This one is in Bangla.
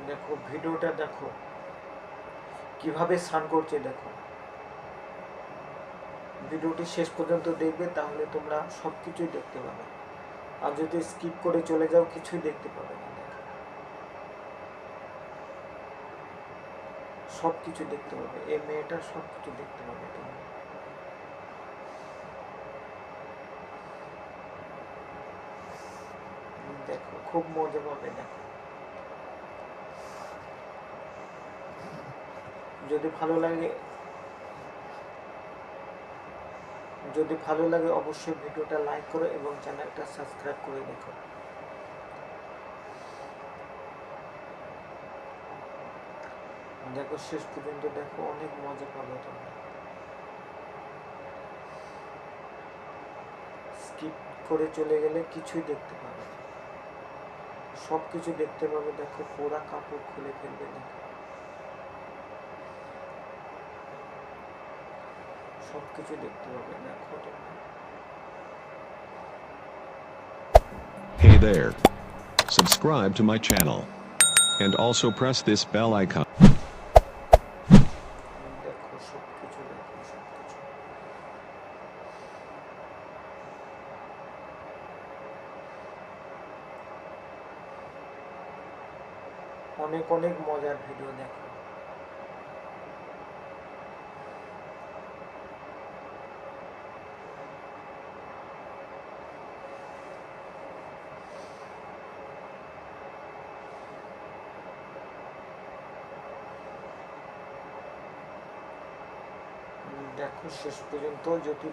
দেখো ভিডিওটা দেখো কিভাবে স্নান করছে। দেখো ভিডিওটি শেষ পর্যন্ত দেখবে, তাহলে তোমরা সব কিছুই দেখতে পাবে। আর যদি স্কিপ করে চলে যাও কিছুই দেখতে পাবে না। সব কিছু দেখতে পাবে, এই মেয়েটা সব কিছু দেখতে পাবে তুমি। দেখো খুব মজা পাবে। দেখো যদি ভালো লাগে অবশ্যই ভিডিওটা লাইক করো এবং চ্যানেলটা সাবস্ক্রাইব করে দেখো। দেখো শেষ পর্যন্ত দেখো, অনেক মজা পাবে তোমরা। স্কিপ করে চলে গেলে কিছুই দেখতে পাবে না, সব কিছু দেখতে পাবে। দেখো পুরা কাপড় খুলে ফেলবে। দেখো সব কিছু দেখতে পাবে। দেখো তোমরা। Hey there. Subscribe to my channel. And also press this bell icon. দেখো সব কিছু, দেখো সব কিছু। অনেক অনেক মজার ভিডিও। দেখো দেখো শেষ পর্যন্ত যদি